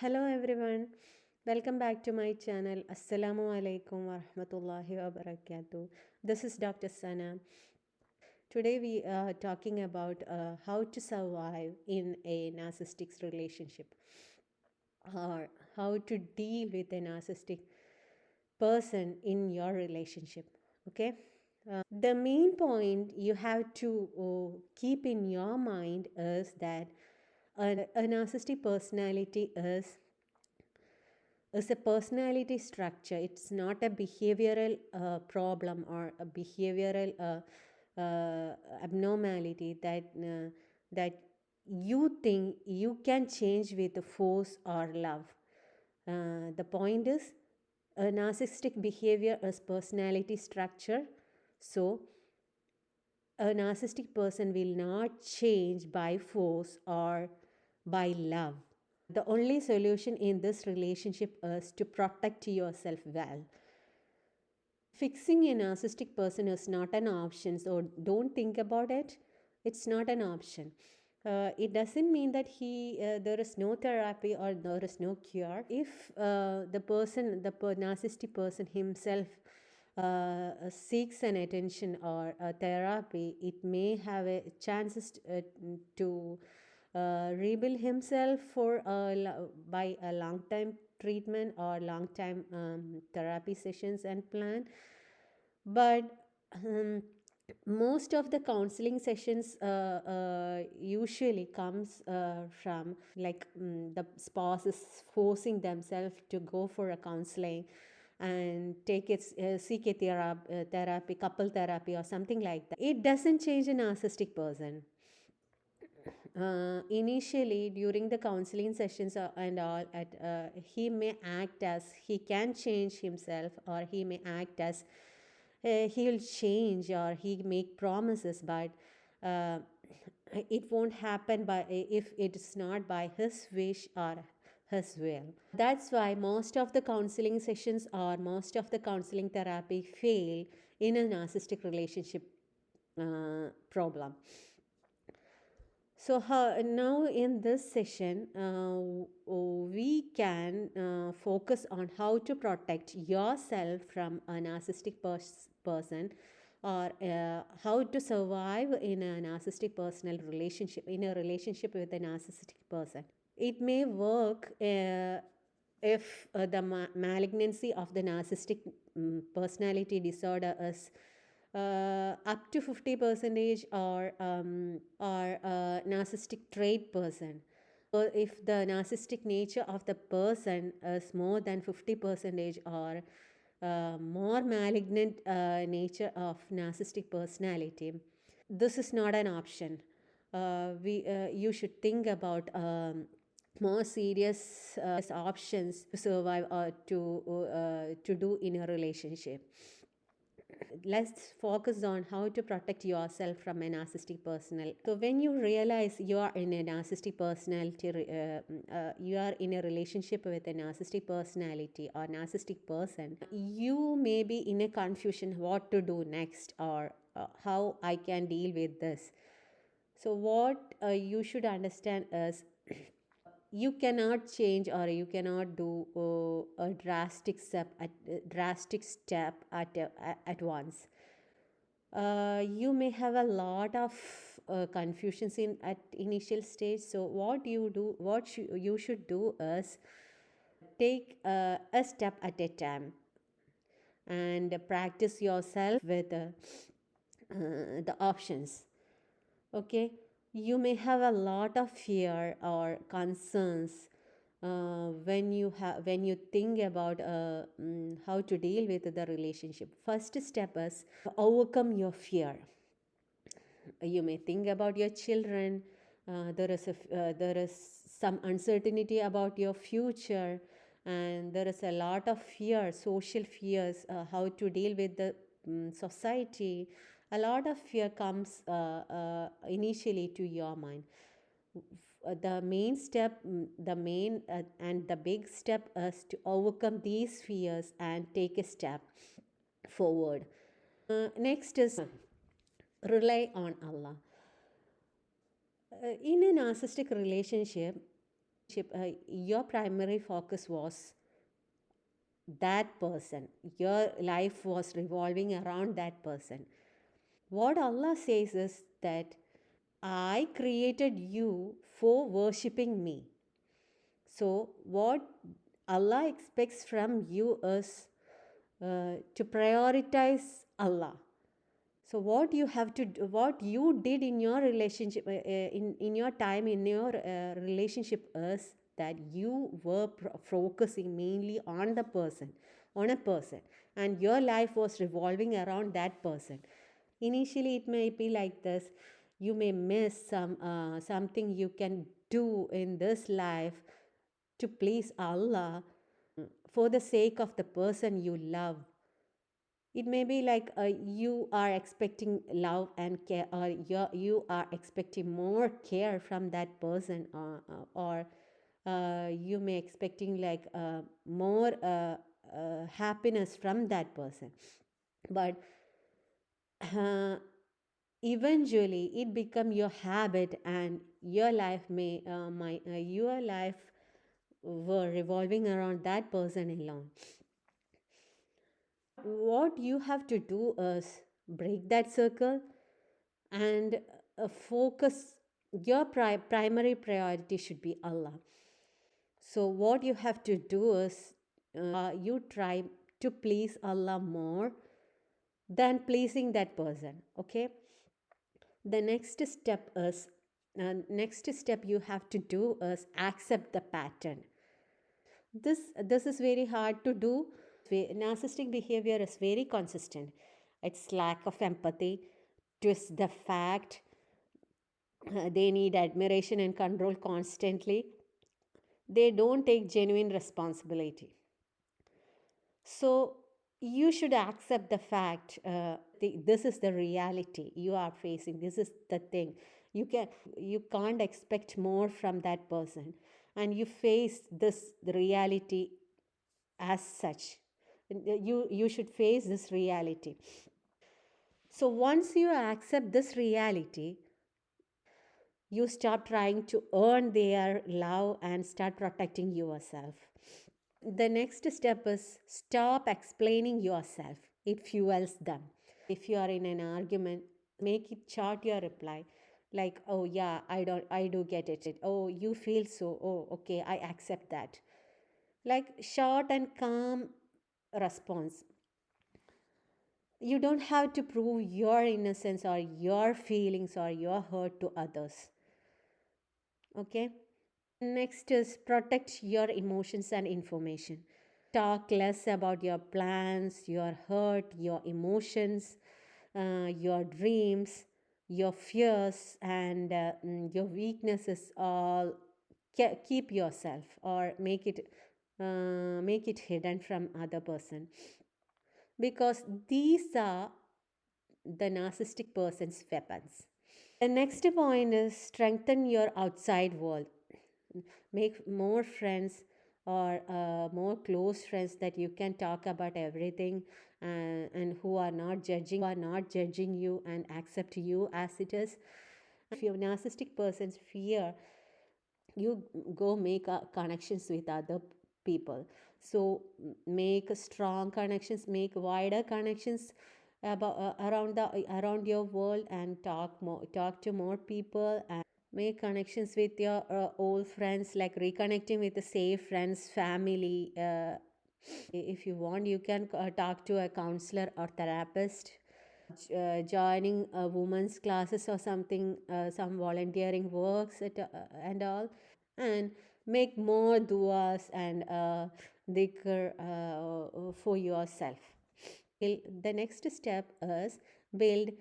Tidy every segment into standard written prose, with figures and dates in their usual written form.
Hello everyone, welcome back to my channel. Assalamu alaikum wa rahmatullahi wa barakatuh. This is Dr. Sana. Today we are talking about how to survive in a narcissistic relationship or how to deal with a narcissistic person in your relationship. Okay, the main point you have to keep in your mind is that a narcissistic personality is a personality structure. It's not a behavioral problem or a behavioral abnormality that you think you can change with force or love. The point is, a narcissistic behavior is personality structure. So, a narcissistic person will not change by force or by love. The only solution in this relationship is to protect yourself well. Fixing a narcissistic person is not an option, so don't think about it. It's not an option. It doesn't mean that there is no therapy or there is no cure. If the narcissistic person himself seeks an attention or a therapy, it may have a chances to rebuild himself by a long time treatment or long time therapy sessions and plan. But um, most of the counseling sessions usually comes from like the spouse is forcing themselves to go for a counseling and seek a therapy, couple therapy or something like that. It doesn't change a narcissistic person. Initially during the counseling sessions and all he may act as he can change himself, or he may act as he'll change, or he make promises, but uh, it won't happen by if it is not by his wish or his will. That's why most of the counseling sessions or most of the counseling therapy fail in a narcissistic relationship problem. So now in this session, we can focus on how to protect yourself from a narcissistic person, or how to survive in a narcissistic personal relationship, in a relationship with a narcissistic person. It may work if the malignancy of the narcissistic personality disorder is up to 50 percentage, or narcissistic trait person. So if the narcissistic nature of the person is more than 50 percentage, or more malignant nature of narcissistic personality, this is not an option. We You should think about more serious options to survive or to do in a relationship. Let's focus on how to protect yourself from a narcissistic personal. So when you realize you are in a narcissistic personality, you are in a relationship with a narcissistic personality or narcissistic person, you may be in a confusion what to do next, or how I can deal with this. So what you should understand is you cannot change, or you cannot do a drastic step at once. You may have a lot of confusions in at initial stage. So what you should do is take a step at a time and practice yourself with the options. Okay, you may have a lot of fear or concerns when you think about how to deal with the relationship. First step is overcome your fear. You may think about your children. There is some uncertainty about your future, and there is a lot of fear, social fears, how to deal with the society. A lot of fear comes initially to your mind. The main step, the main and the big step is to overcome these fears and take a step forward. Next is rely on Allah. In a narcissistic relationship, your primary focus was that person. Your life was revolving around that person. What Allah says is that I created you for worshipping me. So, what Allah expects from you is to prioritize Allah. So, what you have to do, what you did in your relationship, in your time in your relationship is that you were focusing mainly on the person, on a person, and your life was revolving around that person. Initially, it may be like this. You may miss something you can do in this life to please Allah for the sake of the person you love. It may be like you are expecting love and care, or you are expecting more care from that person, or you may expecting like more happiness from that person. But uh, eventually it become your habit, and your life your life were revolving around that person alone. What you have to do is break that circle and focus. Your primary priority should be Allah. So what you have to do is you try to please Allah more than pleasing that person. Okay, the next step you have to do is accept the pattern. This is very hard to do. Narcissistic behavior is very consistent. It's lack of empathy, twist the fact, they need admiration and control constantly. They don't take genuine responsibility. So you should accept the fact, this is the reality you are facing. This is the thing. You can't expect more from that person, and you face this reality as such. You should face this reality. So once you accept this reality, you stop trying to earn their love and start protecting yourself. The next step is stop explaining yourself. It fuels them. If you are in an argument, make it short your reply. Like, oh yeah, I do get it. Oh, you feel so. Oh, okay, I accept that. Like short and calm response. You don't have to prove your innocence or your feelings or your hurt to others. Okay? Next is protect your emotions and information. Talk less about your plans, your hurt, your emotions, your dreams, your fears, and your weaknesses. All keep yourself, or make it hidden from other person, because these are the narcissistic person's weapons. The next point is strengthen your outside world. Make more friends, or more close friends that you can talk about everything, and who are not judging you and accept you as it is. If you're a narcissistic person's fear, you go make connections with other people. So make strong connections, make wider connections about around your world, and talk to more people, and make connections with your old friends, like reconnecting with the safe friends, family. If you want, you can talk to a counselor or therapist, joining women's classes or something, some volunteering works and all, and make more duas and dhikr for yourself. The next step is build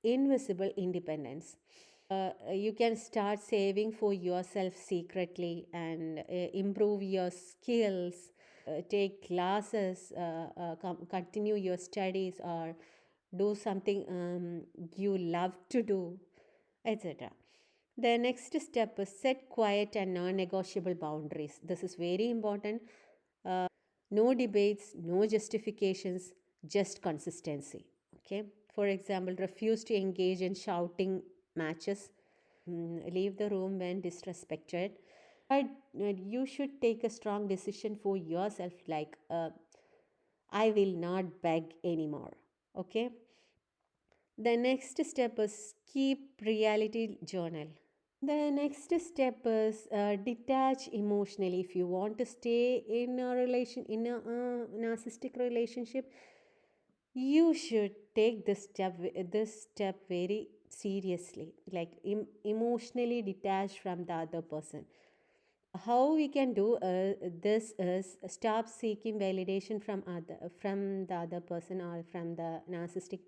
invisible independence. You can start saving for yourself secretly, and improve your skills, take classes, continue your studies, or do something you love to do, etc. The next step is set quiet and non negotiable boundaries. This is very important. No debates, no justifications, just consistency. Okay. For example, refuse to engage in shouting matches, leave the room when disrespected, But you should take a strong decision for yourself, like, I will not beg anymore. Okay. The next step is keep reality journal. The next step is detach emotionally. If you want to stay in a narcissistic relationship, you should take this step very seriously, like emotionally detached from the other person. How we can do this is stop seeking validation from the other person or from the narcissistic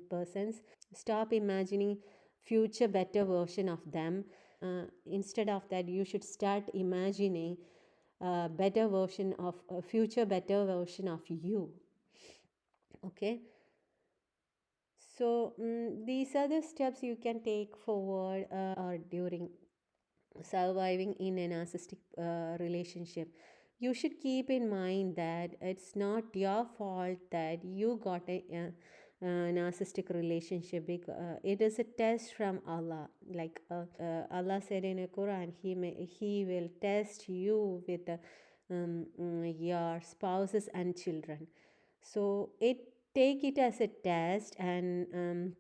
persons. Stop imagining future better version of them. Instead of that, you should start imagining a better version of a future better version of you. Okay. So these are the steps you can take forward or during surviving in a narcissistic relationship. You should keep in mind that it's not your fault that you got a narcissistic relationship, because it is a test from Allah. Like Allah said in the Quran, He will test you with your spouses and children. So take it as a test, and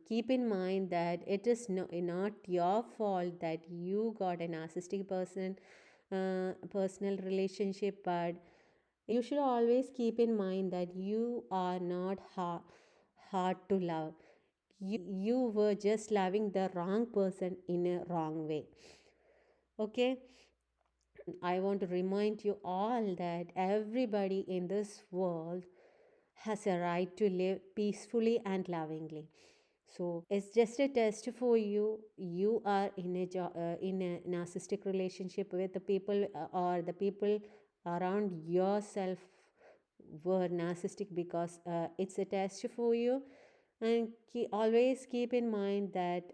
keep in mind that it is not your fault that you got a narcissistic personal relationship. But you should always keep in mind that you are not hard to love. You were just loving the wrong person in a wrong way. Okay. I want to remind you all that everybody in this world has a right to live peacefully and lovingly. So it's just a test for you. You are in a narcissistic relationship with the people, or the people around yourself were narcissistic, because it's a test for you. And always keep in mind that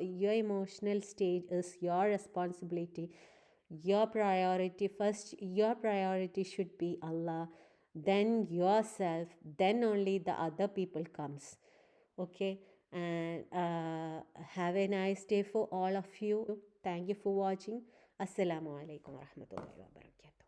your emotional stage is your responsibility, your priority. First, your priority should be Allah, then yourself, then only the other people comes. Okay. And have a nice day for all of you. Thank you for watching. Assalamu alaikum warahmatullahi wabarakatuh.